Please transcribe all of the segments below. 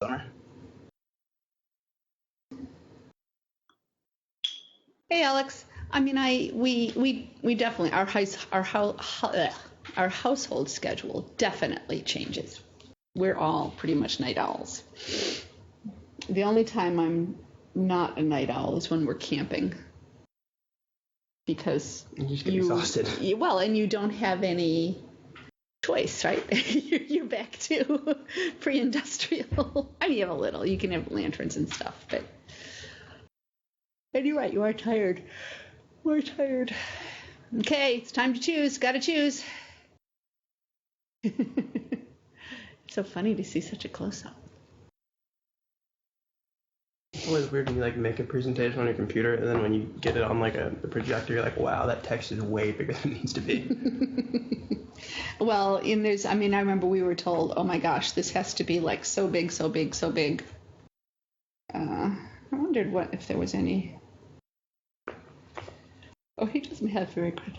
are. Hey, Alex. I mean, we definitely our household schedule definitely changes. We're all pretty much night owls. The only time I'm not a night owl is when we're camping, because You just get exhausted. And you don't have any choice, right? You're back to pre-industrial. I mean, you have a little. You can have lanterns and stuff, but. And you're right, you are tired. We're tired. Okay, it's time to choose. Gotta choose. It's so funny to see such a close-up. It's always weird when you make a presentation on your computer, and then when you get it on the projector, you're like, wow, that text is way bigger than it needs to be. Well, I remember we were told, oh my gosh, this has to be so big, so big, so big. I wondered if there was any. Oh, he doesn't have very good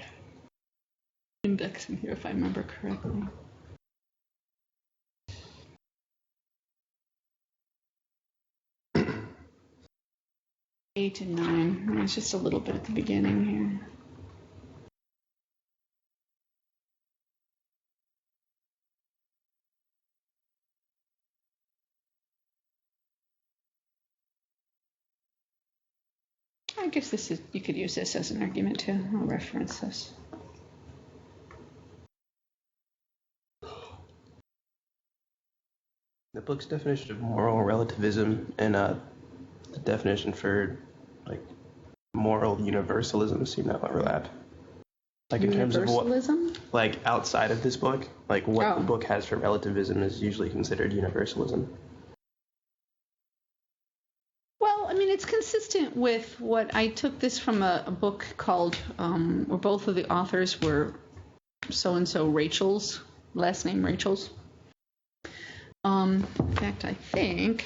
index in here, if I remember correctly. Eight and 9. It's just a little bit at the beginning here. I guess you could use this as an argument too. I'll reference this. The book's definition of moral relativism and the definition for moral universalism seem to overlap. In terms of what, outside of this book, what the book has for relativism is usually considered universalism. It's consistent with what I took this from a book called, where both of the authors were so-and-so Rachel's, last name Rachel's. In fact, I think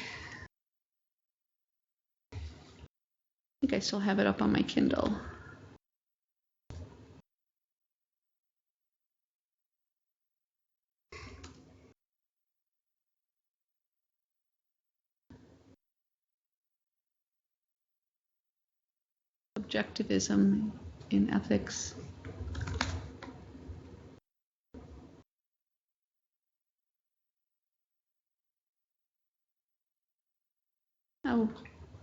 I still have it up on my Kindle. Subjectivism in ethics. Oh,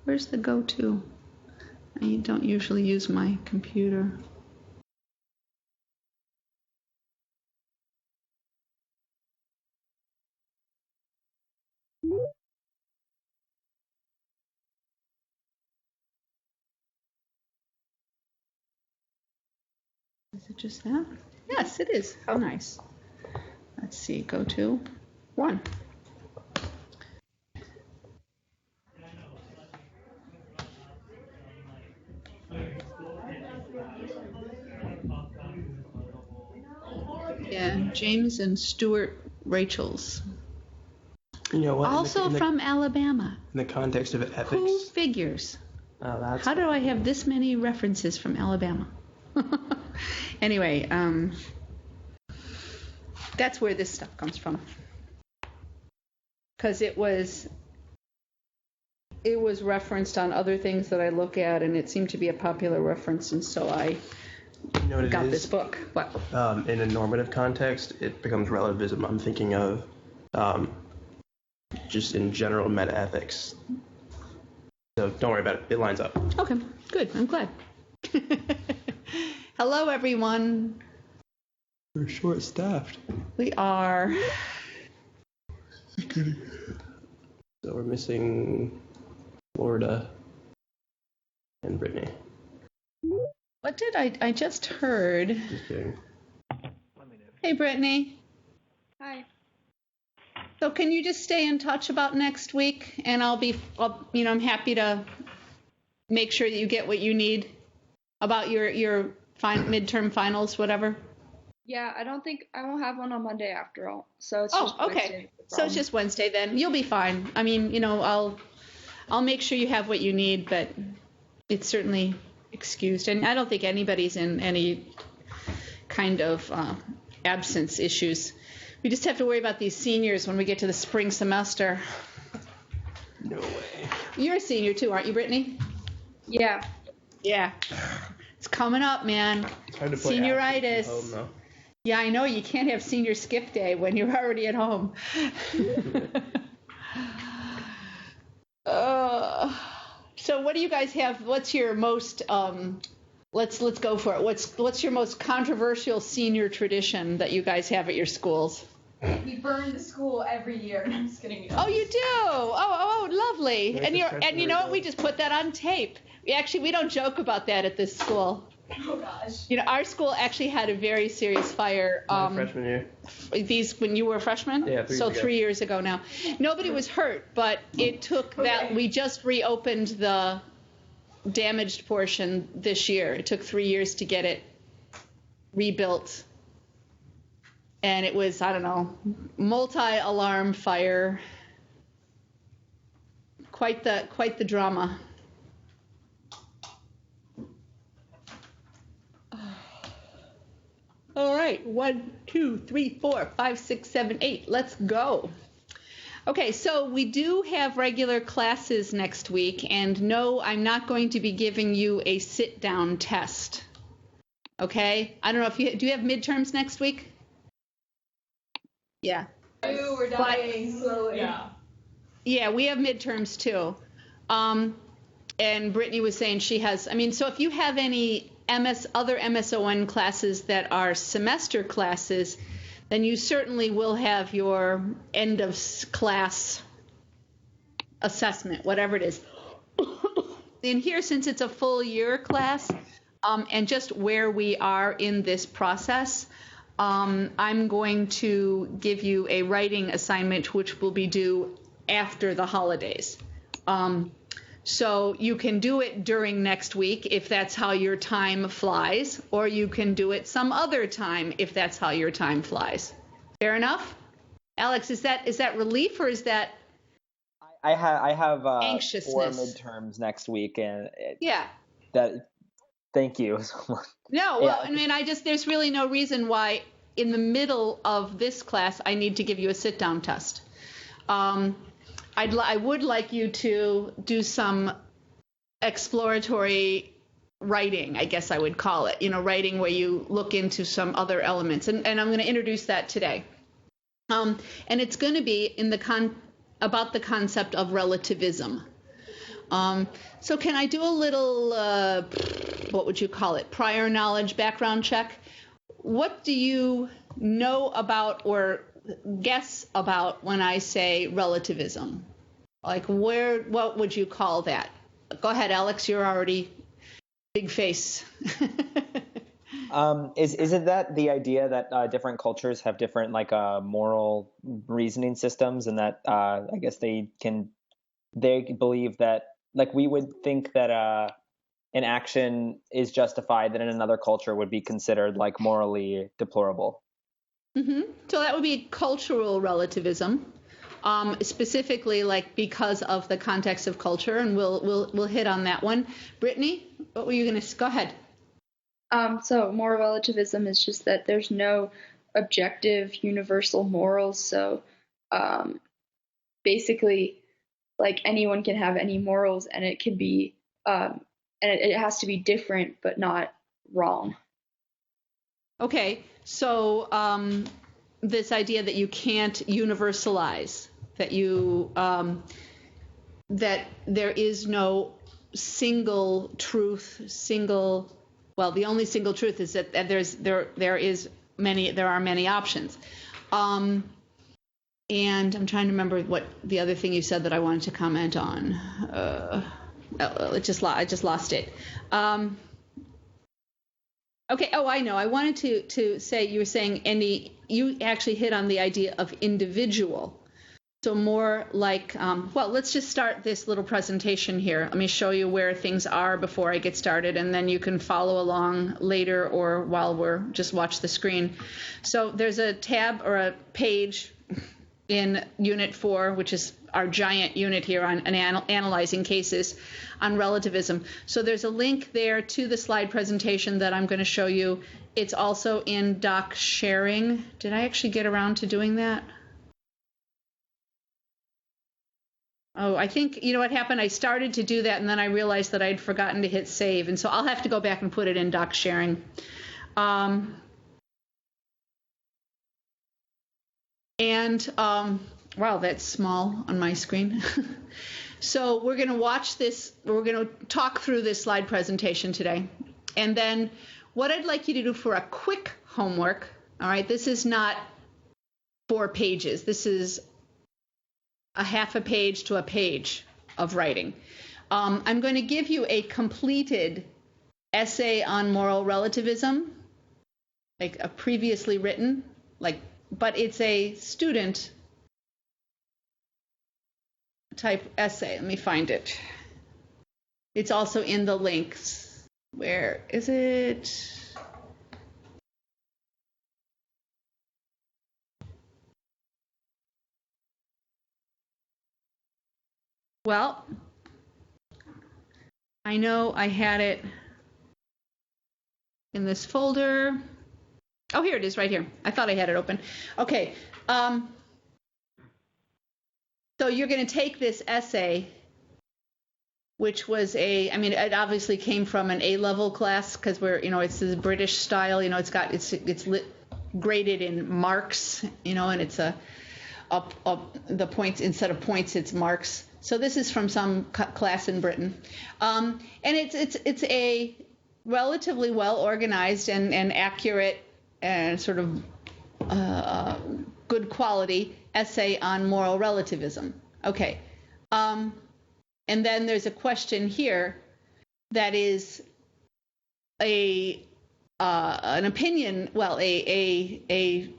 where's the go-to? I don't usually use my computer. Is it just that? Yes, it is. How nice. Let's see. Go to 1. Yeah, James and Stuart Rachel's. You know what? Also from Alabama. In the context of ethics. Who figures? How do I have this many references from Alabama? Anyway, that's where this stuff comes from. Because it was referenced on other things that I look at, and it seemed to be a popular reference, and so I got this book. What? In a normative context, it becomes relativism. I'm thinking of just in general meta-ethics. So don't worry about it. It lines up. Okay, good. I'm glad. Hello, everyone. We're short-staffed. We are. So we're missing Florida and Brittany. What did I just heard? Just kidding. Hey, Brittany. Hi. So can you just stay in touch about next week, and I'm happy to make sure that you get what you need about your midterm finals, whatever. Yeah, I won't have one on Monday after all. So it's just okay. So it's just Wednesday then. You'll be fine. I mean, I'll make sure you have what you need, but it's certainly excused. And I don't think anybody's in any kind of absence issues. We just have to worry about these seniors when we get to the spring semester. No way. You're a senior too, aren't you, Brittany? Yeah. Yeah. It's coming up, man. It's hard to play Senioritis. home, though. Yeah, I know. You can't have senior skip day when you're already at home. So what do you guys have? What's your most let's go for it. What's your most controversial senior tradition that you guys have at your schools? We burn the school every year. No, I'm just kidding. Oh, you do? Oh, lovely. There's And you know what? We just put that on tape. We don't joke about that at this school. Oh gosh. You know, our school actually had a very serious fire. My freshman year. When you were a freshman? Yeah, 3 years ago now. Nobody was hurt, but it took that. We just reopened the damaged portion this year. It took 3 years to get it rebuilt. And it was, I don't know, multi-alarm fire. Quite the drama. All right, 1, 2, 3, 4, 5, 6, 7, 8. Let's go. Okay, so we do have regular classes next week, and no, I'm not going to be giving you a sit-down test. Okay? I don't know if do you have midterms next week? Yeah. We're dying slowly. Yeah. Yeah, we have midterms too. And Brittany was saying she has, so if you have any other MSON classes that are semester classes, then you certainly will have your end of class assessment, whatever it is. In here, since it's a full year class, and just where we are in this process, I'm going to give you a writing assignment, which will be due after the holidays. So you can do it during next week if that's how your time flies, or you can do it some other time if that's how your time flies. Fair enough? Alex, is that relief or is that I have anxiousness? 4 midterms next week, and thank you so much. No, well, yeah. There's really no reason why in the middle of this class I need to give you a sit-down test. I would like you to do some exploratory writing, I guess I would call it, writing where you look into some other elements. And I'm going to introduce that today. And it's going to be about the concept of relativism. So can I do a little, what would you call it, prior knowledge background check? What do you know about or guess about when I say relativism? Like what would you call that? Go ahead, Alex, you're already big face. Isn't that the idea that different cultures have different moral reasoning systems, and that I guess they believe that we would think that an action is justified that in another culture would be considered morally deplorable. Mm-hmm. So that would be cultural relativism, specifically because of the context of culture, and we'll hit on that one. Brittany, what were you going to go ahead? So moral relativism is just that there's no objective universal morals. So basically, anyone can have any morals, and it can be and it has to be different but not wrong. Okay, so this idea that you can't universalize, that that there is no single truth, the only single truth is that there are many options. And I'm trying to remember what the other thing you said that I wanted to comment on. I just lost it. Okay. Oh, I know. I wanted to say, you were saying, you actually hit on the idea of individual. So more let's just start this little presentation here. Let me show you where things are before I get started, and then you can follow along later or while we're just watch the screen. So there's a tab or a page in Unit 4, which is our giant unit here on analyzing cases on relativism. So there's a link there to the slide presentation that I'm going to show you. It's also in doc sharing. Did I actually get around to doing that? Oh, I think, you know what happened? I started to do that, and then I realized that I'd forgotten to hit save. And so I'll have to go back and put it in doc sharing. Wow, that's small on my screen. So we're going to watch this. We're going to talk through this slide presentation today. And then what I'd like you to do for a quick homework, all right, this is not 4 pages. This is a half a page to a page of writing. I'm going to give you a completed essay on moral relativism, like a previously written, but it's a student type essay. Let me find it. It's also in the links. Where is it? Well, I know I had it in this folder. Oh, here it is right here. I thought I had it open. Okay. So you're going to take this essay, which was it obviously came from an A-level class because it's the British style, it's graded in marks, and it's the points, instead of points, it's marks. So this is from some class in Britain. And it's a relatively well organized and accurate and sort of good quality essay on moral relativism. Okay. And then there's a question here that is an opinion, a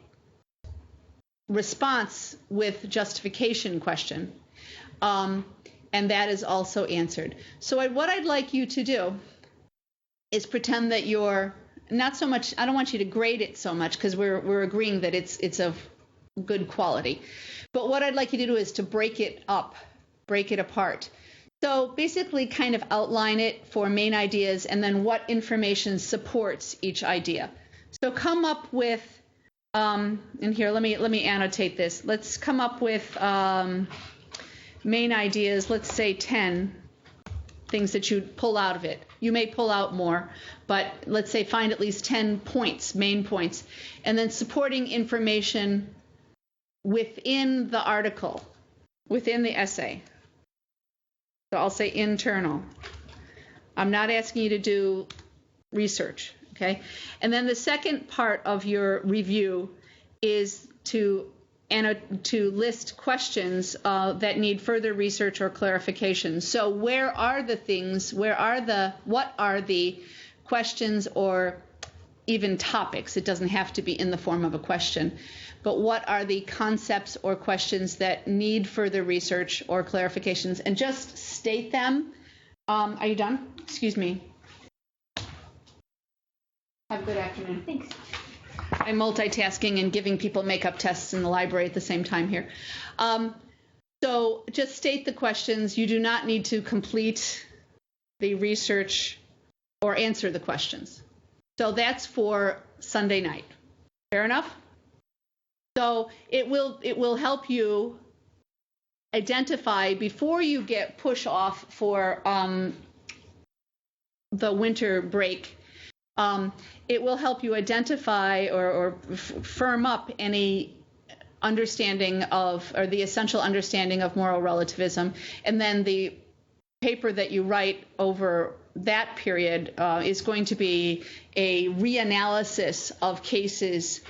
response with justification question. And that is also answered. So what I'd like you to do is pretend that you're not so much, I don't want you to grade it so much because we're agreeing that it's of good quality. But what I'd like you to do is to break it apart. So basically kind of outline it for main ideas and then what information supports each idea. So come up with, and here, let me annotate this. Let's come up with main ideas, let's say 10 things that you'd pull out of it. You may pull out more, but let's say find at least 10 points, main points, and then supporting information within the article, within the essay. So I'll say internal. I'm not asking you to do research, okay? And then the second part of your review is to list questions that need further research or clarification. So what are the questions or even topics? It doesn't have to be in the form of a question, but what are the concepts or questions that need further research or clarifications? And just state them. Are you done? Excuse me. Have a good afternoon. Thanks. I'm multitasking and giving people makeup tests in the library at the same time here. So just state the questions. You do not need to complete the research or answer the questions. So that's for Sunday night. Fair enough? So it will help you identify before you get push off for the winter break. It will help you identify or firm up any understanding of, or the essential understanding of moral relativism. And then the paper that you write over that period is going to be a reanalysis of cases,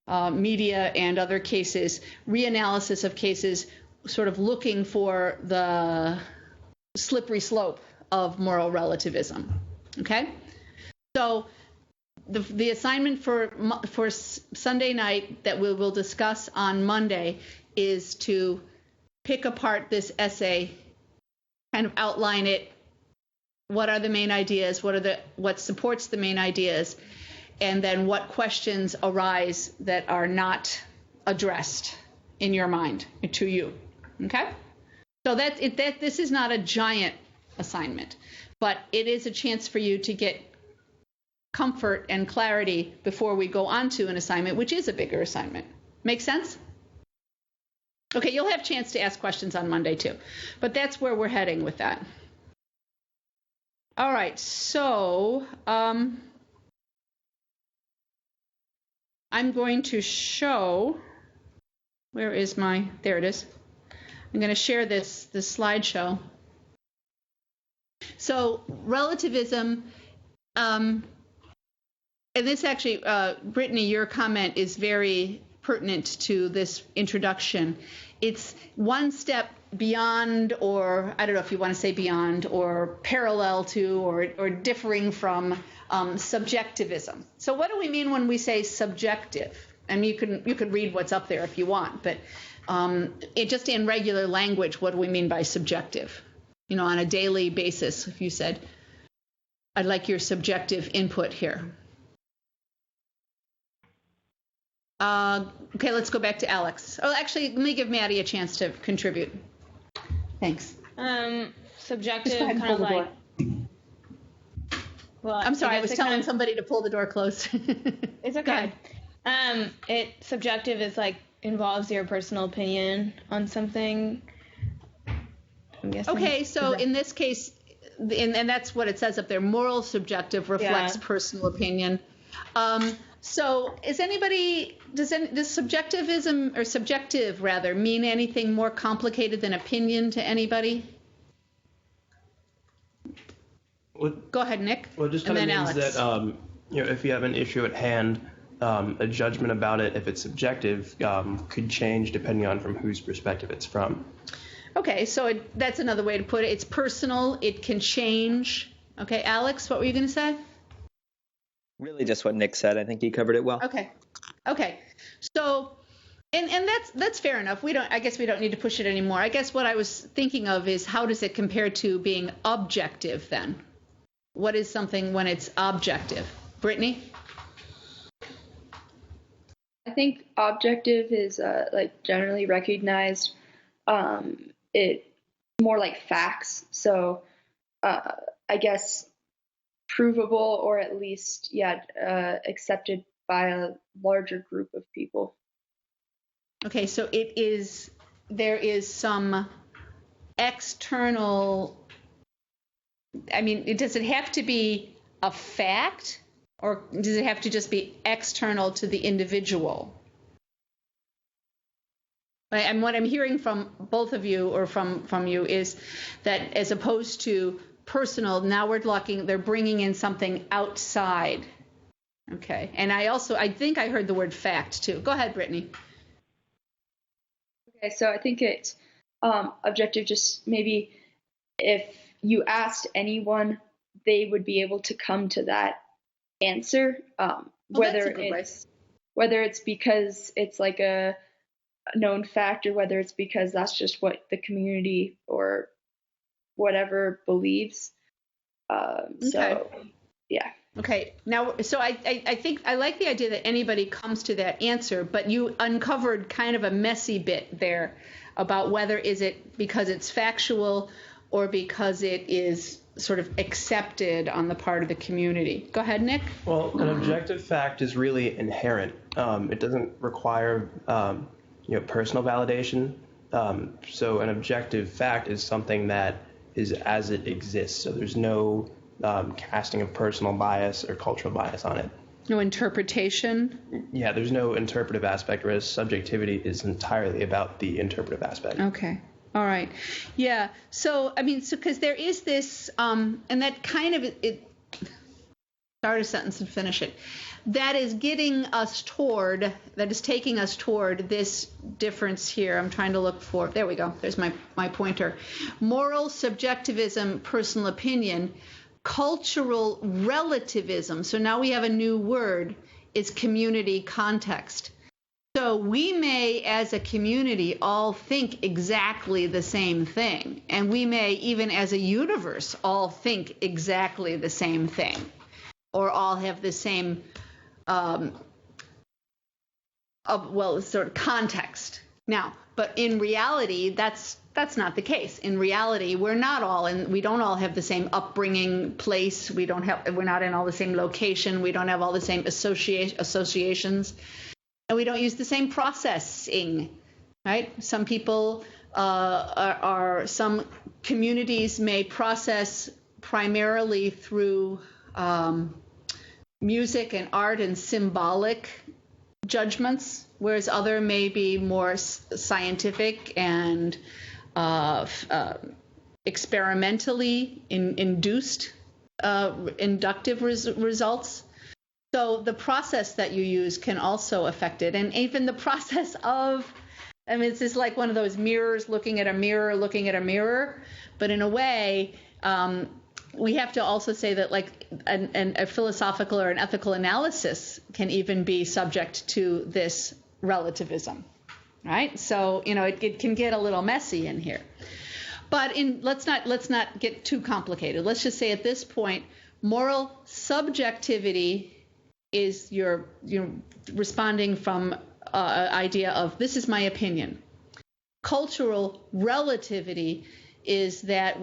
media and other cases, reanalysis of cases, sort of looking for the slippery slope of moral relativism. Okay? So the assignment for Sunday night that we will discuss on Monday is to pick apart this essay, kind of outline it. What are the main ideas? What supports the main ideas? And then what questions arise that are not addressed in your mind to you? Okay? So this is not a giant assignment, but it is a chance for you to get comfort and clarity before we go on to an assignment, which is a bigger assignment. Make sense? Okay, you'll have a chance to ask questions on Monday too. But that's where we're heading with that. All right, so I'm going to show, where is my, there it is. I'm going to share this slideshow. So relativism, and this actually, Brittany, your comment is very pertinent to this introduction. It's one step beyond, or I don't know if you want to say beyond, or parallel to, or differing from subjectivism. So what do we mean when we say subjective? And you can read what's up there if you want, but it just in regular language, what do we mean by subjective? On a daily basis, if you said, I'd like your subjective input here. Okay, let's go back to Alex. Oh, actually, let me give Maddie a chance to contribute. Thanks. Subjective, kind of like. Well, I'm sorry, I was telling somebody to pull the door closed. It's okay. Subjective is like involves your personal opinion on something. I'm guessing. Okay, so in this case, and that's what it says up there. Moral subjective reflects personal opinion. So does subjectivism, or subjective rather, mean anything more complicated than opinion to anybody? Go ahead, Nick. Well, it just kind of means Alex. that if you have an issue at hand, a judgment about it, if it's subjective, could change depending on from whose perspective it's from. Okay, so that's another way to put it. It's personal. It can change. Okay, Alex, what were you going to say? Really just what Nick said. I think he covered it well. Okay. So, and that's fair enough. I guess we don't need to push it anymore. I guess what I was thinking of is, how does it compare to being objective then? What is something when it's objective? Brittany? I think objective is like generally recognized. It more like facts. So I guess provable, or at least accepted by a larger group of people. Okay, so there is some external, does it have to be a fact, or does it have to just be external to the individual? And what I'm hearing from both of you, or from you, is that as opposed to personal, now they're bringing in something outside. Okay, and I think I heard the word fact too. Go ahead, Brittany. Okay, so I think it's objective, just maybe if you asked anyone, they would be able to come to that answer, whether it's because it's like a known fact, or whether it's because that's just what the community or whatever believes. So, yeah. Okay. Now, so I think I like the idea that anybody comes to that answer, but you uncovered kind of a messy bit there about whether is it because it's factual or because it is sort of accepted on the part of the community. Go ahead, Nick. Well, an objective fact is really inherent. It doesn't require personal validation. So an objective fact is something that is as it exists. So there's no casting of personal bias or cultural bias on it. No interpretation? Yeah, there's no interpretive aspect, whereas subjectivity is entirely about the interpretive aspect. Okay. All right. Yeah. So, because there is this, and that kind of, start a sentence and finish it. That is taking us toward this difference here. I'm trying to look for, there we go. There's my pointer. Moral subjectivism, personal opinion. Cultural relativism. So now we have a new word. It's community context. So we may, as a community, all think exactly the same thing. And we may, even as a universe, all think exactly the same thing. Or all have the same, sort of context. Now, but in reality, that's not the case. In reality, we're not all, and we don't all have the same upbringing place. We're not in all the same location. We don't have all the same associations. And we don't use the same processing. right? Some people some communities may process primarily through music and art and symbolic judgments, whereas other may be more scientific and experimentally induced inductive results. So the process that you use can also affect it, and even the process of, I mean, it's just like one of those mirrors looking at a mirror, but in a way, we have to also say that like a philosophical or an ethical analysis can even be subject to this relativism, right? So, it can get a little messy in here. But let's not get too complicated. Let's just say at this point, moral subjectivity is you're responding from idea of this is my opinion. Cultural relativity is that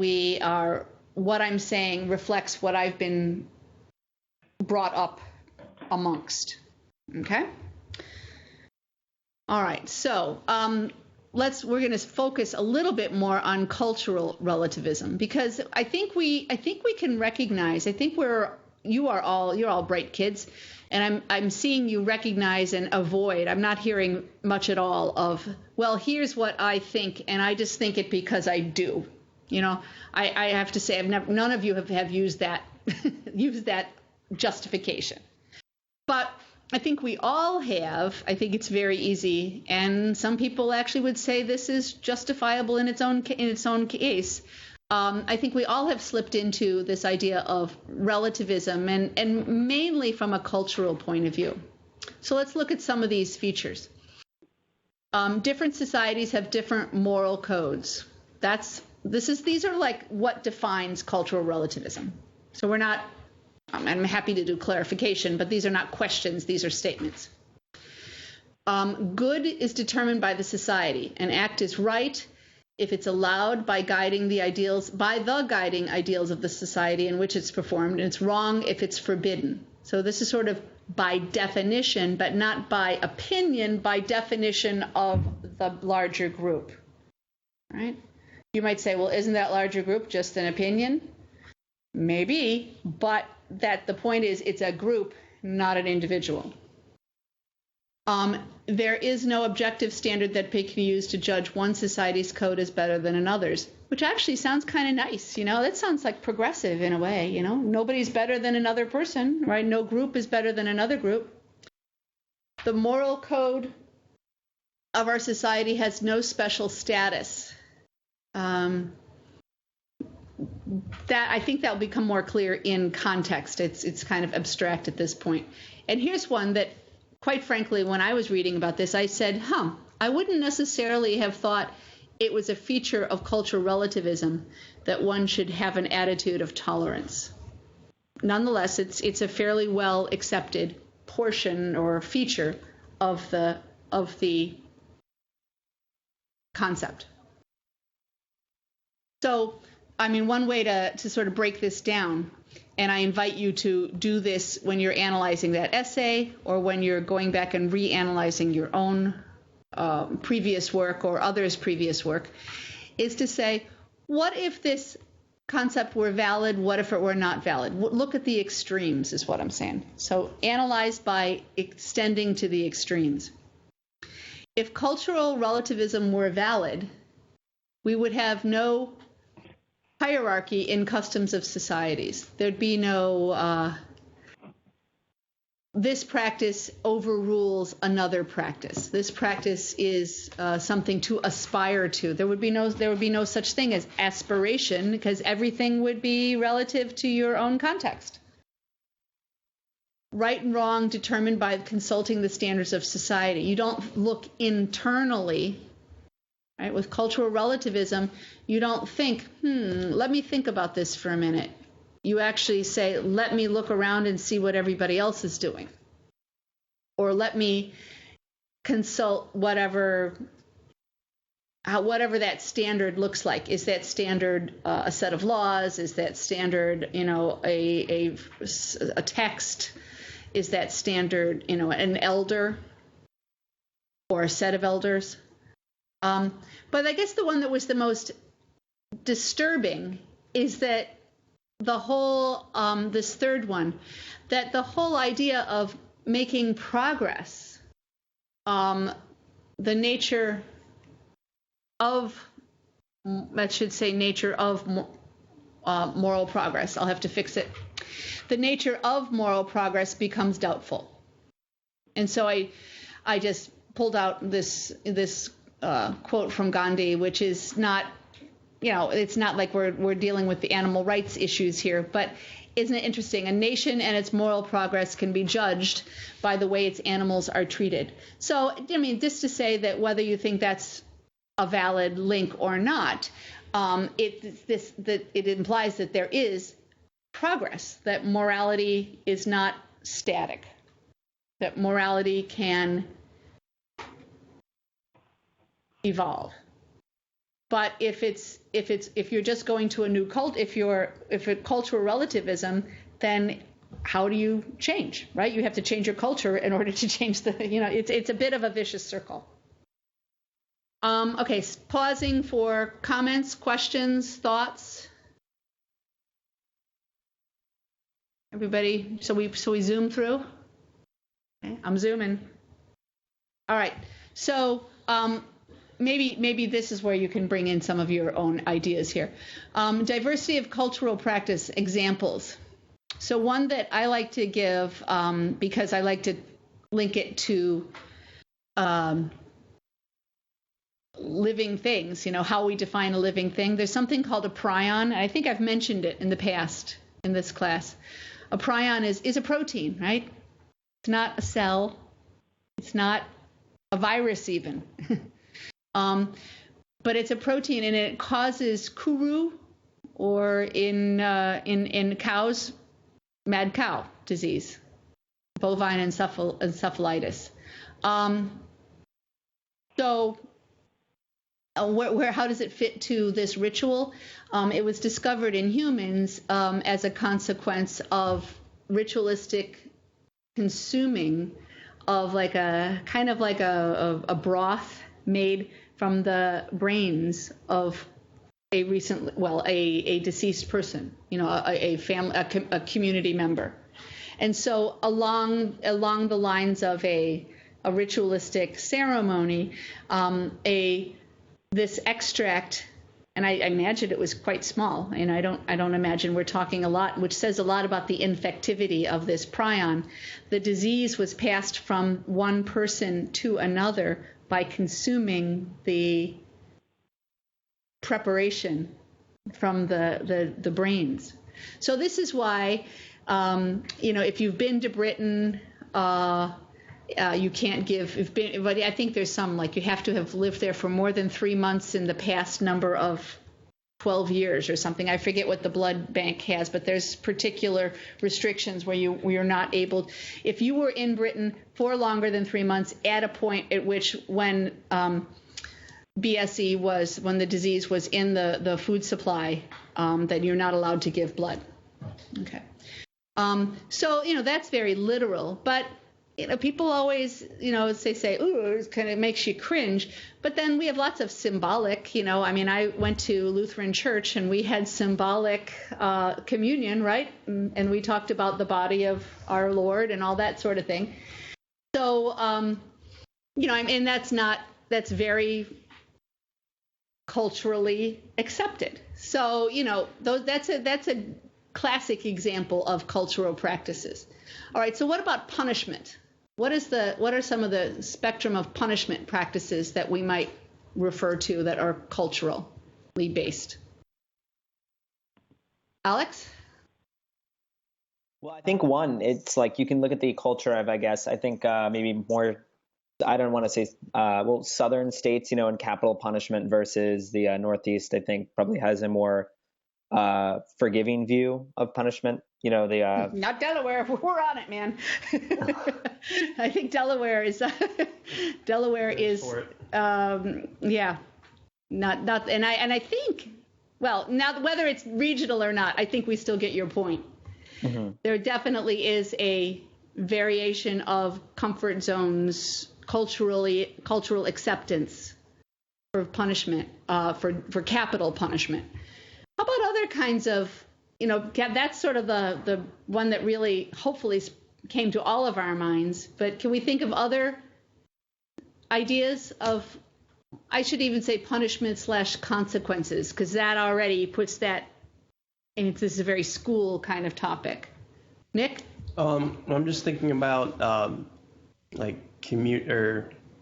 what I'm saying reflects what I've been brought up amongst. Okay? All right. So we're going to focus a little bit more on cultural relativism, because I think we can recognize. I think you're all bright kids, and I'm seeing you recognize and avoid. I'm not hearing much at all of, well, here's what I think, and I just think it because I do. I have to say, none of you have used that justification. But I think we all have. I think it's very easy, and some people actually would say this is justifiable in its own case. I think we all have slipped into this idea of relativism, and mainly from a cultural point of view. So let's look at some of these features. Different societies have different moral codes. These are like what defines cultural relativism. So I'm happy to do clarification, but these are not questions, these are statements. Good is determined by the society. An act is right if it's allowed by the guiding ideals of the society in which it's performed, and it's wrong if it's forbidden. So this is sort of by definition, but not by opinion, by definition of the larger group, right? You might say, well, isn't that larger group just an opinion? Maybe, but the point is it's a group, not an individual. There is no objective standard that can be used to judge one society's code as better than another's, which actually sounds kind of nice. That sounds like progressive in a way. Nobody's better than another person, right? No group is better than another group. The moral code of our society has no special status. I think that will become more clear in context. It's kind of abstract at this point. And here's one that, quite frankly, when I was reading about this, I said, I wouldn't necessarily have thought it was a feature of cultural relativism that one should have an attitude of tolerance. Nonetheless, it's a fairly well accepted portion or feature of the concept. So, one way to sort of break this down, and I invite you to do this when you're analyzing that essay or when you're going back and reanalyzing your own previous work or others' previous work, is to say, what if this concept were valid? What if it were not valid? Look at the extremes is what I'm saying. So analyze by extending to the extremes. If cultural relativism were valid, we would have no hierarchy in customs of societies. There'd be no this practice overrules another practice. This practice is something to aspire to. There would be no such thing as aspiration, because everything would be relative to your own context. Right and wrong determined by consulting the standards of society. You don't look internally. Right? With cultural relativism, you don't think, let me think about this for a minute. You actually say, let me look around and see what everybody else is doing. Or let me consult whatever that standard looks like. Is that standard a set of laws? Is that standard, a text? Is that standard, an elder or a set of elders? But I guess the one that was the most disturbing is that the whole, this third one, that the whole idea of making progress, the nature of, I should say nature of moral progress. I'll have to fix it. The nature of moral progress becomes doubtful. And so I just pulled out this quote from Gandhi, which is not, it's not like we're dealing with the animal rights issues here, but isn't it interesting? A nation and its moral progress can be judged by the way its animals are treated. So, I mean, just to say that whether you think that's a valid link or not, it implies that there is progress, that morality is not static, that morality can evolve. But if you're just going to a new cult, if it's cultural relativism, then how do you change, right? You have to change your culture in order to change it's a bit of a vicious circle. Okay, pausing for comments, questions, thoughts. Everybody, so we zoom through. Okay, I'm zooming. All right, so maybe this is where you can bring in some of your own ideas here. Diversity of cultural practice examples. So one that I like to give, because I like to link it to living things, how we define a living thing. There's something called a prion. I think I've mentioned it in the past in this class. A prion is a protein, right? It's not a cell. It's not a virus even. But it's a protein, and it causes kuru, or in cows, mad cow disease, bovine encephalitis. So how does it fit to this ritual? It was discovered in humans as a consequence of ritualistic consuming of a broth made from the brains of a deceased person, a community member. And so along the lines of a ritualistic ceremony, this extract, and I imagine it was quite small, and I don't imagine we're talking a lot, which says a lot about the infectivity of this prion. The disease was passed from one person to another by consuming the preparation from the brains. So this is why, if you've been to Britain, you can't give, but I think there's some, like, you have to have lived there for more than 3 months in the past number of 12 years or something. I forget what the blood bank has, but there's particular restrictions where you're not able, if you were in Britain for longer than 3 months at a point at which when BSE was, when the disease was in the food supply, that you're not allowed to give blood. Okay. So, that's very literal, but people always, they say, ooh, it kind of makes you cringe. But then we have lots of symbolic, I went to Lutheran church and we had symbolic communion, right? And we talked about the body of our Lord and all that sort of thing. So, and that's very culturally accepted. So, that's a classic example of cultural practices. All right, so what about punishment? What are some of the spectrum of punishment practices that we might refer to that are culturally based? Alex? Well, I think it's like you can look at the culture of, I guess, I think maybe more, I don't want to say, southern states, and capital punishment versus the Northeast, I think probably has a more forgiving view of punishment. Not Delaware. We're on it, man. I think Delaware is not, and I think, well, now whether it's regional or not, I think we still get your point. Mm-hmm. There definitely is a variation of comfort zones, cultural acceptance punishment, for capital punishment. How about other kinds of, that's sort of the one that really hopefully came to all of our minds. But can we think of other ideas of, I should even say punishment / consequences, because that already puts that, and this is a very school kind of topic. Nick? I'm just thinking about like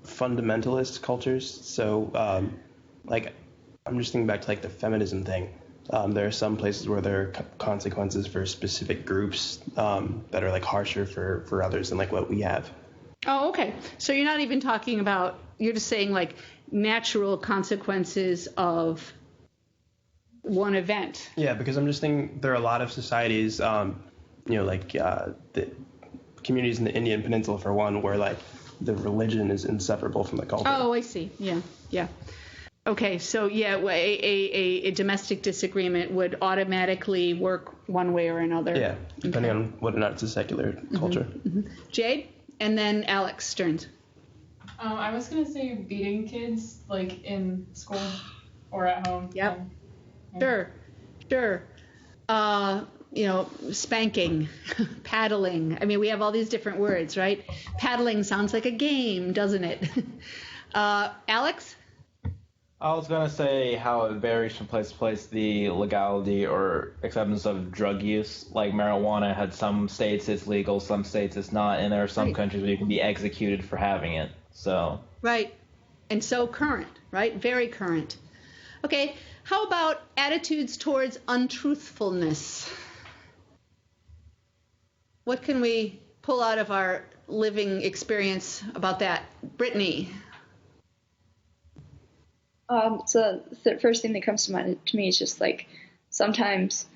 fundamentalist cultures. So I'm just thinking back to like the feminism thing. There are some places where there are consequences for specific groups that are like harsher for others than like what we have. Oh, okay. So you're not even talking about, you're just saying like natural consequences of one event. Yeah, because I'm just thinking there are a lot of societies, the communities in the Indian Peninsula, for one, where like the religion is inseparable from the culture. Oh, I see. Yeah. Okay, so yeah, a domestic disagreement would automatically work one way or another. Yeah, depending on whether or not it's a secular culture. Mm-hmm. Jade, and then Alex Stearns. I was gonna say beating kids like in school or at home. Yep. Sure. Spanking, paddling. I mean, we have all these different words, right? Paddling sounds like a game, doesn't it? Alex? I was going to say how it varies from place to place, the legality or acceptance of drug use. Like marijuana had some states it's legal, some states it's not, and there are some countries where you can be executed for having it. So right. And so current, right? Very current. Okay, how about attitudes towards untruthfulness? What can we pull out of our living experience about that? Brittany? So the first thing that comes to mind to me is just like sometimes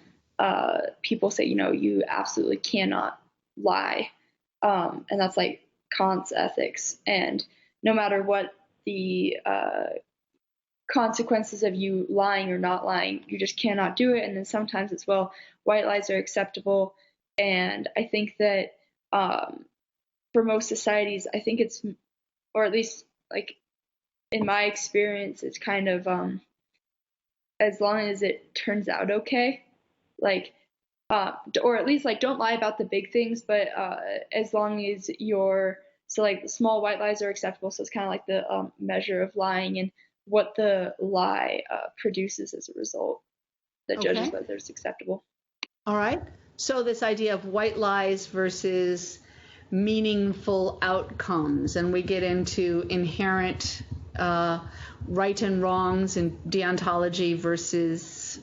people say, you absolutely cannot lie. And that's like Kant's ethics. And no matter what the consequences of you lying or not lying, you just cannot do it. And then sometimes it's, white lies are acceptable. And I think that for most societies, I think it's, or at least like in my experience, it's kind of as long as it turns out okay, like, or at least like don't lie about the big things, but as long as so like the small white lies are acceptable. So it's kind of like the measure of lying and what the lie produces as a result that judges whether it's acceptable. All right. So this idea of white lies versus meaningful outcomes, and we get into inherent right and wrongs and deontology versus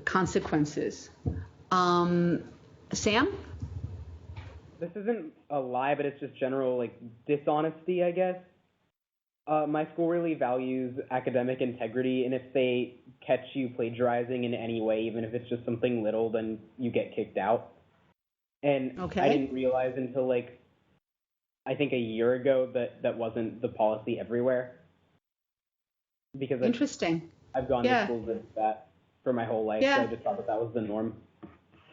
consequences. Sam? This isn't a lie, but it's just general like dishonesty, I guess. My school really values academic integrity, and if they catch you plagiarizing in any way, even if it's just something little, then you get kicked out. And I didn't realize until like I think a year ago that wasn't the policy everywhere. Because interesting. I've gone to schools with that for my whole life, so I just thought that was the norm.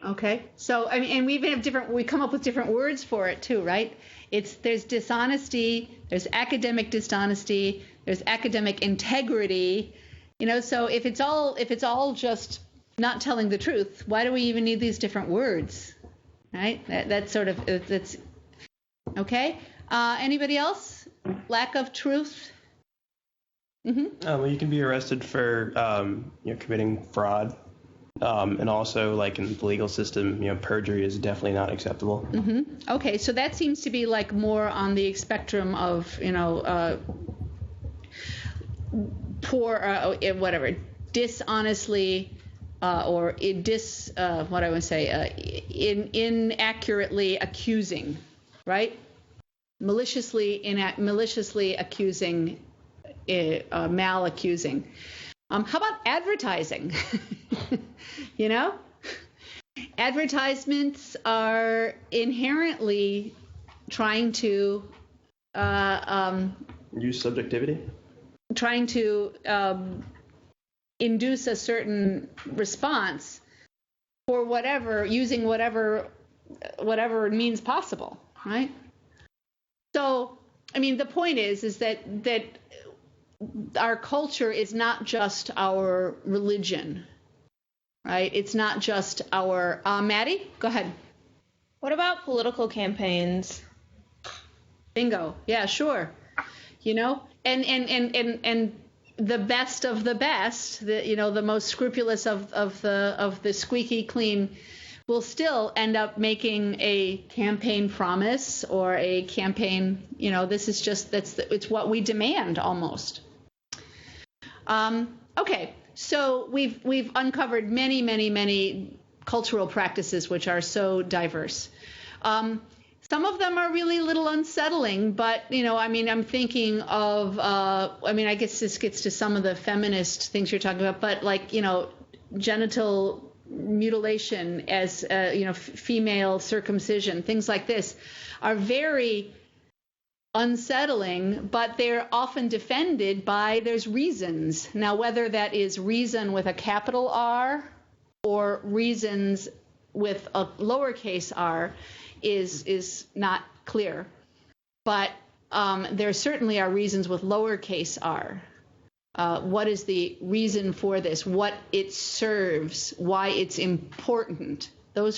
Okay, so I mean, and we come up with different words for it too, right? There's dishonesty, there's academic dishonesty, there's academic integrity, So if it's all just not telling the truth, why do we even need these different words, right? That's okay. Anybody else? Lack of truth. Mm-hmm. Well, you can be arrested for committing fraud. And also, like in the legal system, perjury is definitely not acceptable. Mm-hmm. Okay, so that seems to be like more on the spectrum of, poor, dishonestly, inaccurately accusing, right? Maliciously accusing, malaccusing. How about advertising? Advertisements are inherently trying to use subjectivity, trying to induce a certain response for using whatever means possible, right? So, I mean, the point is that our culture is not just our religion, right? It's not just our, Maddie, go ahead. What about political campaigns? Bingo. Yeah, sure. You know, and the best of the best, the most scrupulous of the squeaky clean will still end up making a campaign promise or a campaign, this is just, it's what we demand almost. Okay, so we've uncovered many cultural practices which are so diverse. Some of them are really a little unsettling, but, I'm thinking of, I guess this gets to some of the feminist things you're talking about, but genital mutilation as, female circumcision, things like this are very unsettling, but they're often defended by there's reasons. Now, whether that is reason with a capital R or reasons with a lowercase r is not clear. But there certainly are reasons with lowercase r. What is the reason for this? What it serves? Why it's important? Many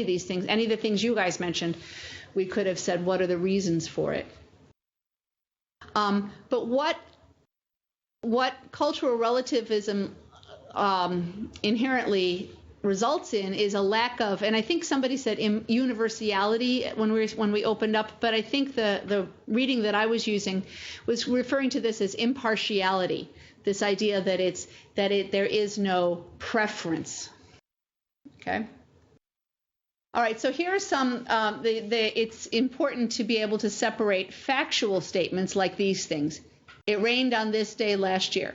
of these things, any of the things you guys mentioned, we could have said, what are the reasons for it? But what cultural relativism inherently results in is a lack of, and I think somebody said universality when we opened up, but I think the reading that I was using was referring to this as impartiality, this idea that there is no preference. Okay. All right, so here are some, it's important to be able to separate factual statements like these things. It rained on this day last year.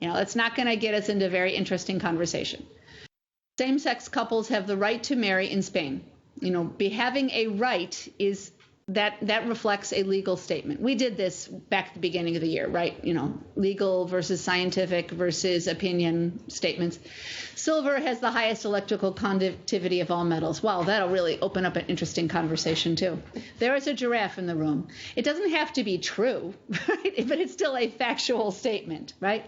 It's not going to get us into a very interesting conversation. Same-sex couples have the right to marry in Spain. Having a right is that reflects a legal statement. We did this back at the beginning of the year, right? Legal versus scientific versus opinion statements. Silver has the highest electrical conductivity of all metals. Wow, that'll really open up an interesting conversation too. There is a giraffe in the room. It doesn't have to be true, right? But it's still a factual statement, right?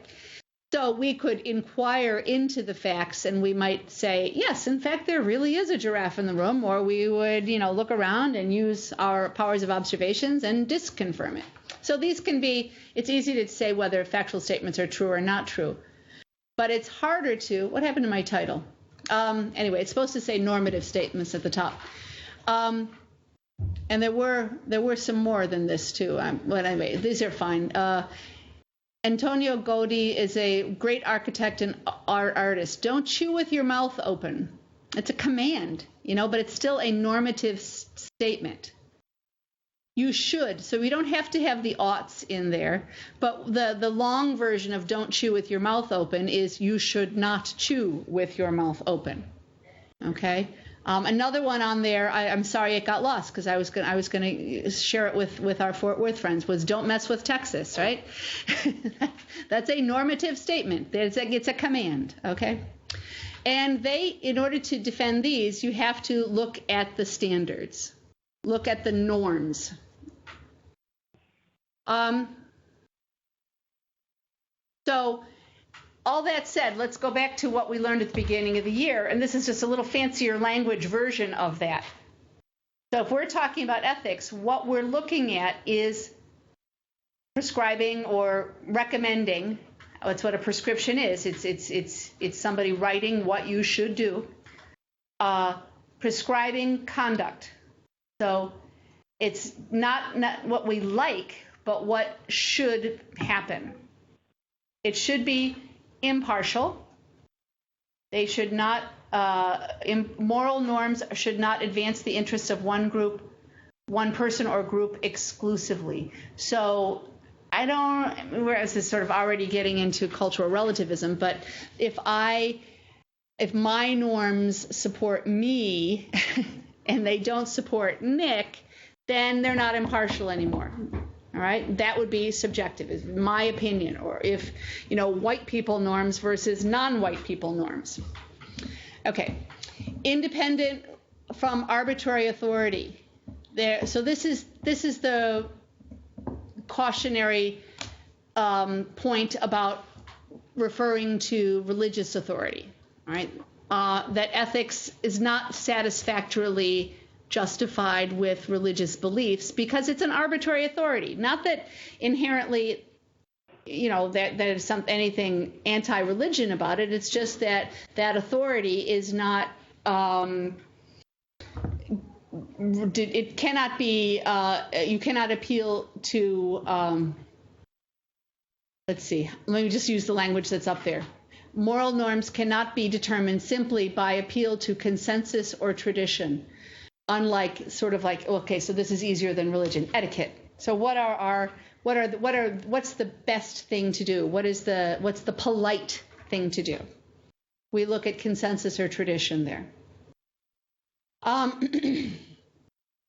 So we could inquire into the facts and we might say, yes, in fact, there really is a giraffe in the room, or we would, look around and use our powers of observations and disconfirm it. So these can be, it's easy to say whether factual statements are true or not true, but it's harder to, what happened to my title? Anyway, it's supposed to say normative statements at the top. And there were some more than this too. But anyway, these are fine. Antonio Gaudí is a great architect and artist. Don't chew with your mouth open. It's a command, but it's still a normative statement. You should. So we don't have to have the oughts in there. But the long version of don't chew with your mouth open is you should not chew with your mouth open. Okay? Another one on there, I'm sorry it got lost because I was going to share it with our Fort Worth friends, was don't mess with Texas, right? That's a normative statement. It's a command, okay? And in order to defend these, you have to look at the standards, look at the norms. So all that said, let's go back to what we learned at the beginning of the year, and this is just a little fancier language version of that. So if we're talking about ethics, what we're looking at is prescribing or recommending. That's what a prescription is. It's somebody writing what you should do. Prescribing conduct. So it's not what we like, but what should happen. It should be impartial. They should not, moral norms should not advance the interests of one group, one person or group exclusively. So whereas this is sort of already getting into cultural relativism, but if my norms support me and they don't support Nick, then they're not impartial anymore. All right, that would be subjective, is my opinion. Or if, white people norms versus non-white people norms. Okay, independent from arbitrary authority. So this is the cautionary point about referring to religious authority, right? That ethics is not satisfactorily justified with religious beliefs because it's an arbitrary authority. Not that inherently, that there's anything anti-religion about it. It's just that authority is not. It cannot be. You cannot appeal to. Let's see. Let me just use the language that's up there. Moral norms cannot be determined simply by appeal to consensus or tradition. Unlike okay, so this is easier than religion. Etiquette. So what's the best thing to do? What's the polite thing to do? We look at consensus or tradition there.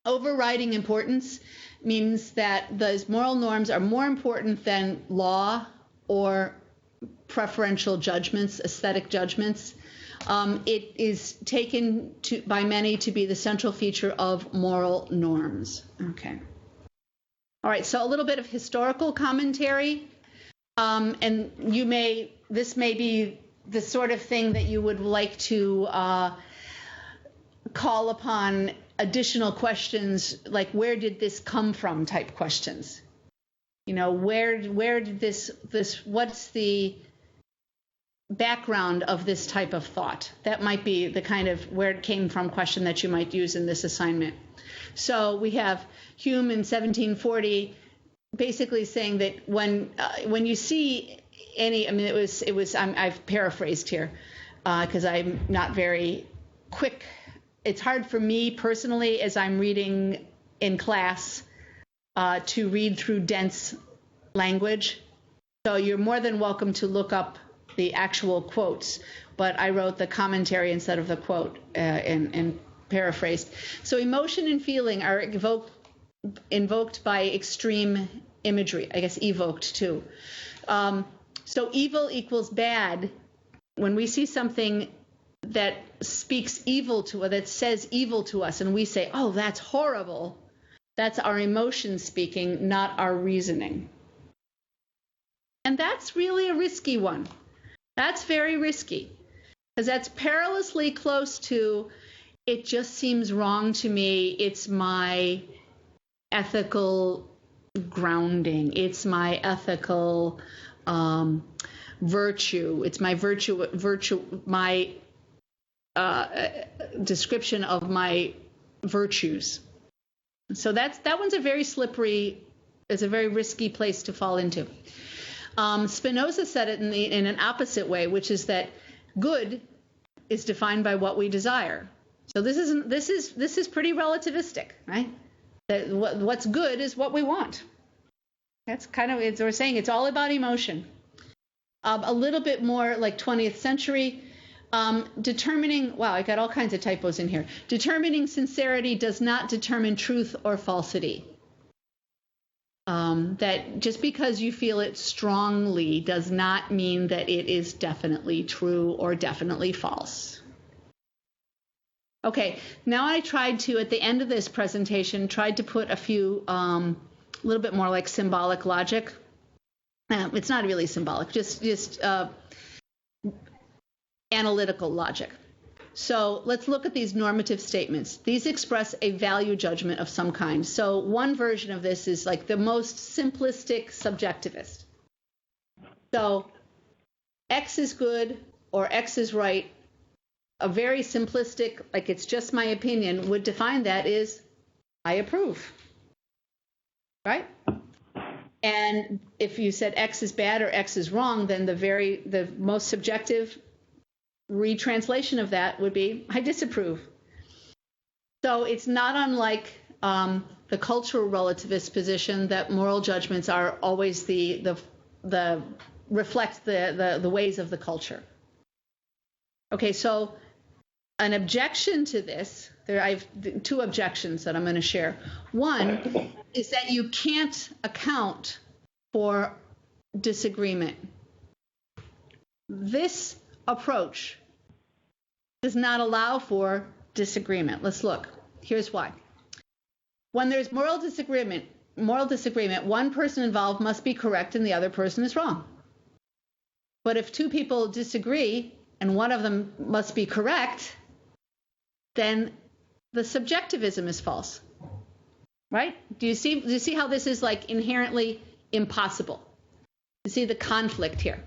Overriding importance means that those moral norms are more important than law or preferential judgments, aesthetic judgments. It is taken by many to be the central feature of moral norms. Okay. All right, so a little bit of historical commentary, and this may be the sort of thing that you would like to call upon additional questions, like where did this come from type questions. Where did this what's the background of this type of thought? That might be the kind of where it came from question that you might use in this assignment. So we have Hume in 1740 basically saying that when you see any, I've paraphrased here because I'm not very quick. It's hard for me personally as I'm reading in class to read through dense language. So you're more than welcome to look up the actual quotes, but I wrote the commentary instead of the quote and paraphrased. So emotion and feeling are invoked by extreme imagery, I guess evoked too. So evil equals bad. When we see something that speaks evil to us, that says evil to us, and we say, oh, that's horrible, that's our emotion speaking, not our reasoning. And that's really a risky one. That's very risky, because that's perilously close to, it just seems wrong to me, it's my ethical grounding, it's my ethical virtue, it's my my description of my virtues. So that one's a very slippery, it's a very risky place to fall into. Spinoza said it in an opposite way, which is that good is defined by what we desire. So this is pretty relativistic, right? That what's good is what we want. That's kind of, we're saying it's all about emotion. A little bit more like 20th century. Determining, wow, I got all kinds of typos in here. Determining sincerity does not determine truth or falsity. That just because you feel it strongly does not mean that it is definitely true or definitely false. Okay, now I tried to, at the end of this presentation, tried to put a few, a little bit more like symbolic logic. It's not really symbolic, just analytical logic. So let's look at these normative statements. These express a value judgment of some kind. So one version of this is like the most simplistic subjectivist. So X is good or X is right. A very simplistic, like it's just my opinion, would define that is I approve. Right? And if you said X is bad or X is wrong, then the most subjective retranslation of that would be I disapprove. So it's not unlike the cultural relativist position that moral judgments are always the reflect the ways of the culture. Okay, so an objection to this, I have two objections that I'm going to share. One is that you can't account for disagreement. This approach does not allow for disagreement. Let's look. Here's why. When there's moral disagreement, moral disagreement, one person involved must be correct and the other person is wrong. But if two people disagree and one of them must be correct, then the subjectivism is false. Right? Do you see how this is like inherently impossible? You see the conflict here.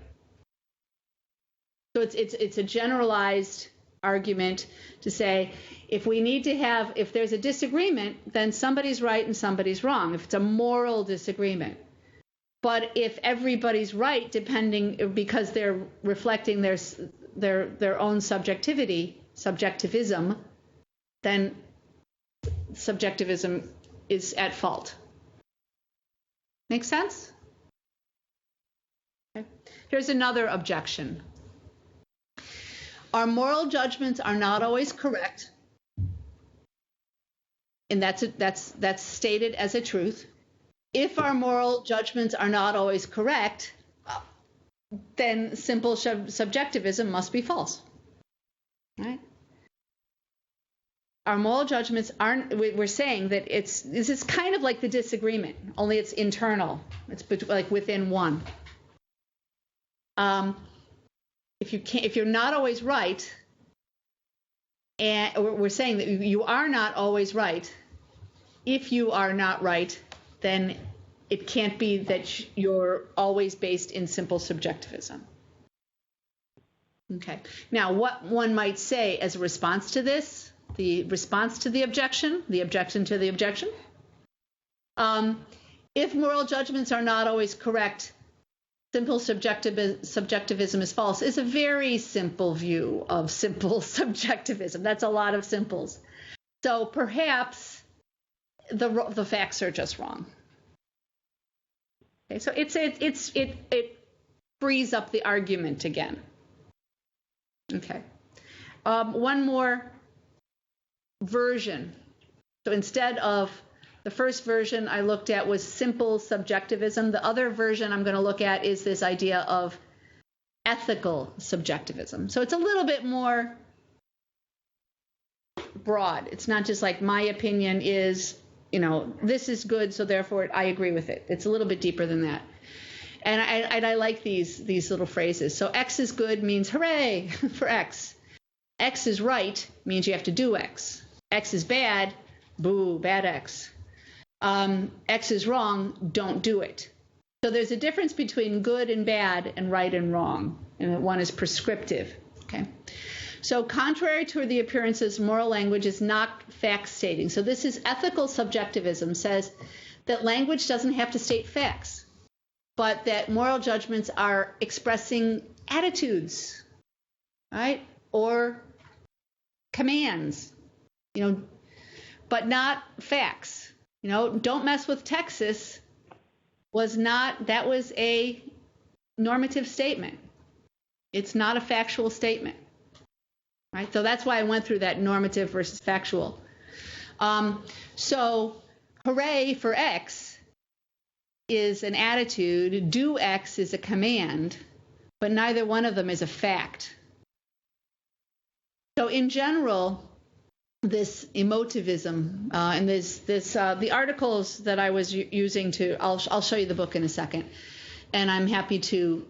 So it's a generalized argument to say if there's a disagreement, then somebody's right and somebody's wrong. If it's a moral disagreement. But if everybody's right, because they're reflecting their own subjectivism, then subjectivism is at fault. Make sense? Okay. Here's another objection. Our moral judgments are not always correct, and that's stated as a truth. If our moral judgments are not always correct, then simple subjectivism must be false. Right? Our moral judgments aren't. We're saying that this is kind of like the disagreement, only it's internal. It's like within one. If you're not always right, and we're saying that you are not always right. If you are not right, then it can't be that you're always based in simple subjectivism. Okay. Now, what one might say as a response to this, the response to the objection to the objection, if moral judgments are not always correct, simple subjectivism is false, is a very simple view of simple subjectivism. That's a lot of simples. So perhaps the facts are just wrong. Okay, so it frees up the argument again. Okay. One more version. So instead of the first version I looked at was simple subjectivism. The other version I'm going to look at is this idea of ethical subjectivism. So it's a little bit more broad. It's not just like my opinion is, this is good, so therefore I agree with it. It's a little bit deeper than that. And I like these little phrases. So X is good means hooray for X. X is right means you have to do X. X is bad, boo, bad X. X is wrong, don't do it. So there's a difference between good and bad and right and wrong. And one is prescriptive. Okay. So contrary to the appearances, moral language is not fact stating. So this is ethical subjectivism, says that language doesn't have to state facts, but that moral judgments are expressing attitudes, right? Or commands, but not facts. Don't mess with Texas was a normative statement. It's not a factual statement, right? So that's why I went through that normative versus factual. So hooray for X is an attitude, do X is a command, but neither one of them is a fact. So in general, this emotivism and the articles that I was using I'll show you the book in a second, and I'm happy to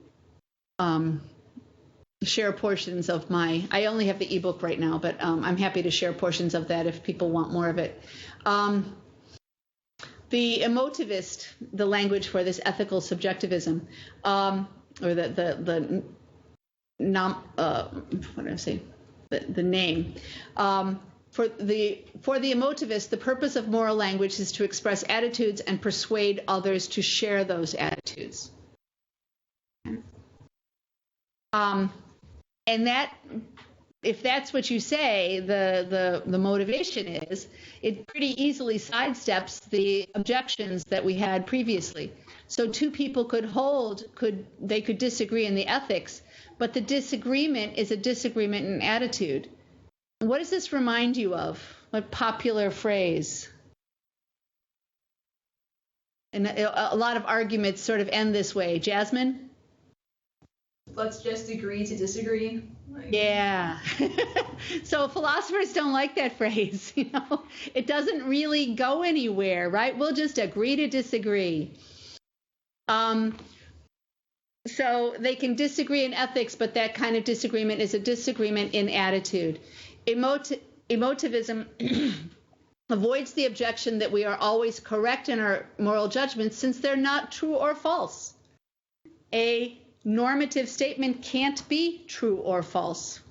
share portions of I only have the ebook right now, but I'm happy to share portions of that if people want more of it. The emotivist, the language for this ethical subjectivism, or the name. For the emotivist, the purpose of moral language is to express attitudes and persuade others to share those attitudes. And that, if that's what you say, the motivation is, it pretty easily sidesteps the objections that we had previously. So two people could disagree in the ethics, but the disagreement is a disagreement in attitude. What does this remind you of? What popular phrase? And a lot of arguments sort of end this way. Jasmine? let's just agree to disagree. Yeah. So philosophers don't like that phrase, It doesn't really go anywhere, right? We'll just agree to disagree. So they can disagree in ethics, but that kind of disagreement is a disagreement in attitude. Emotivism avoids the objection that we are always correct in our moral judgments since they're not true or false. A normative statement can't be true or false.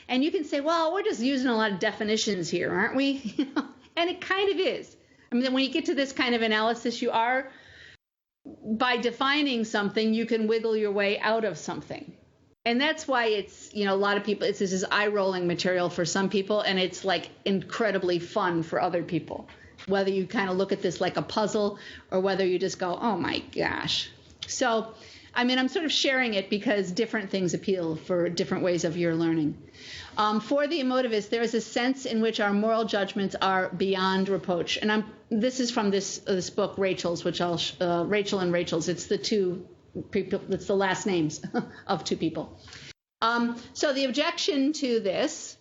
And you can say, well, we're just using a lot of definitions here, aren't we? And it kind of is. I mean, when you get to this kind of analysis, you are, by defining something, you can wiggle your way out of something. And that's why it's, a lot of people, this is eye-rolling material for some people, and it's like incredibly fun for other people. Whether you kind of look at this like a puzzle or whether you just go, oh my gosh. So, I'm sort of sharing it because different things appeal for different ways of your learning. For the emotivist, there is a sense in which our moral judgments are beyond reproach. And this is from this book, Rachel's, which Rachel and Rachel's. It's the two people, it's the last names of two people. So the objection to this,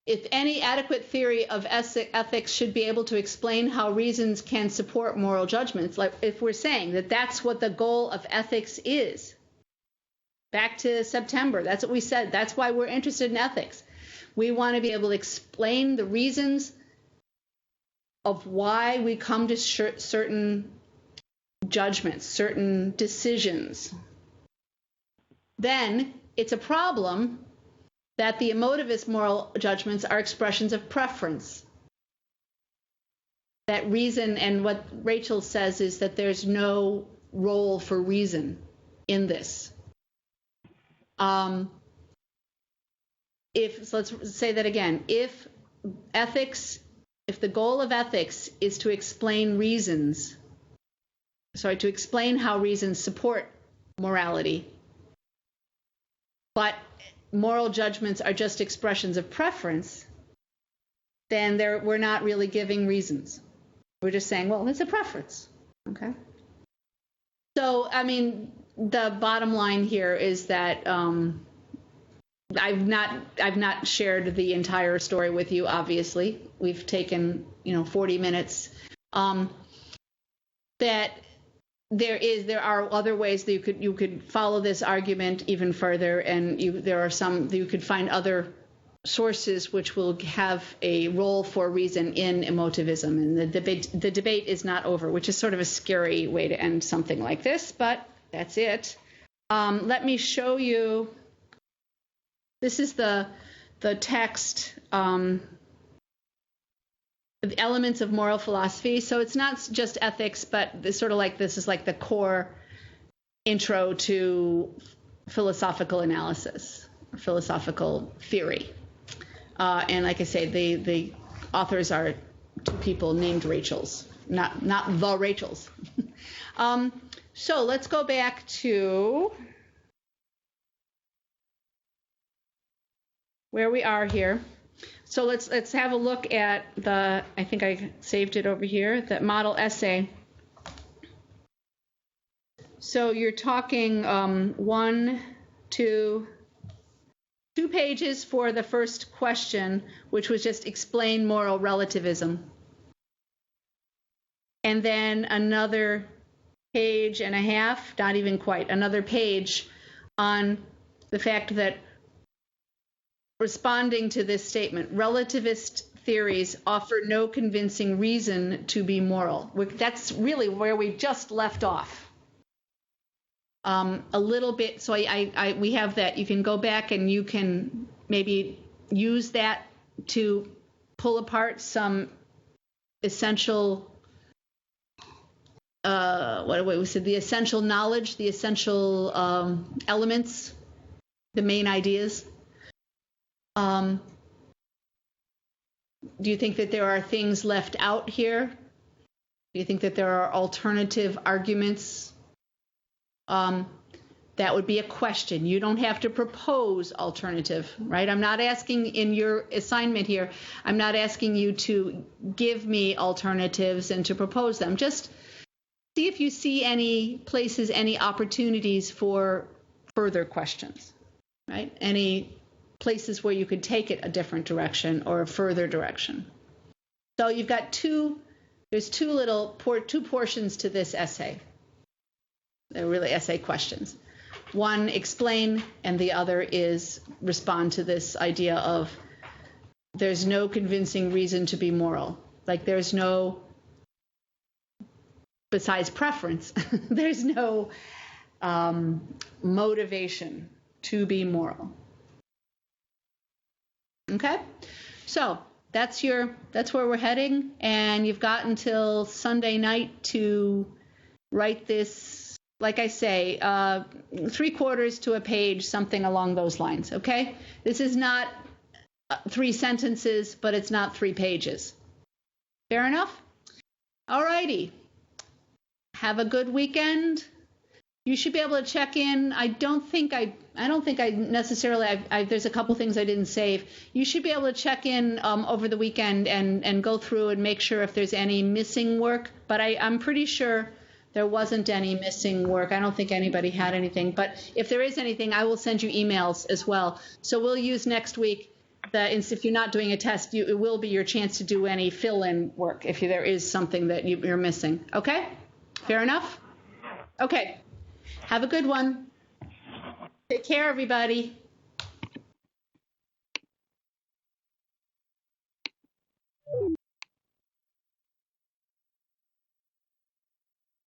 if any adequate theory of ethics should be able to explain how reasons can support moral judgments, like if we're saying that that's what the goal of ethics is, back to September, that's what we said. That's why we're interested in ethics. We want to be able to explain the reasons of why we come to certain judgments, certain decisions. Then it's a problem that the emotivist moral judgments are expressions of preference. That reason, and what Rachel says is that there's no role for reason in this. So let's say that again. If the goal of ethics is to explain to explain how reasons support morality, but moral judgments are just expressions of preference, then we're not really giving reasons. We're just saying, well, it's a preference. Okay? So, the bottom line here is that I've not shared the entire story with you, obviously. We've taken, 40 minutes. That there are other ways that you could follow this argument even further, and you could find other sources which will have a role for reason in emotivism, and the debate is not over, which is sort of a scary way to end something like this, but that's it. Let me show you. This is the text. The elements of moral philosophy. So it's not just ethics, but it's sort of like this is like the core intro to philosophical analysis, or philosophical theory. And like I say, the authors are two people named Rachels, not the Rachels. So let's go back to where we are here. So let's have a look at I think I saved it over here, that model essay. So you're talking 2 pages for the first question, which was just explain moral relativism. And then another page and a half, not even quite, another page on the fact that responding to this statement, relativist theories offer no convincing reason to be moral. That's really where we just left off. A little bit, so we have that. You can go back and you can maybe use that to pull apart some essential, the essential knowledge, the essential elements, the main ideas. Do you think that there are things left out here? Do you think that there are alternative arguments? That would be a question. You don't have to propose alternative, right? I'm not asking in your assignment here, I'm not asking you to give me alternatives and to propose them. Just see if you see any places, any opportunities for further questions, right? Any places where you could take it a different direction or a further direction. So you've got there's two portions to this essay. They're really essay questions. One, explain, and the other is respond to this idea of there's no convincing reason to be moral. Like there's no, besides preference, there's no motivation to be moral. Okay? So that's where we're heading, and you've got until Sunday night to write this, like I say, 3/4 to a page, something along those lines, okay? This is not 3 sentences, but it's not 3 pages. Fair enough? All righty. Have a good weekend. You should be able to check in. I don't think I necessarily, there's a couple things I didn't save. You should be able to check in over the weekend and go through and make sure if there's any missing work. But I'm pretty sure there wasn't any missing work. I don't think anybody had anything. But if there is anything, I will send you emails as well. So we'll use next week, if you're not doing a test, it will be your chance to do any fill-in work if there is something that you're missing. Okay? Fair enough? Okay. Have a good one. Take care, everybody.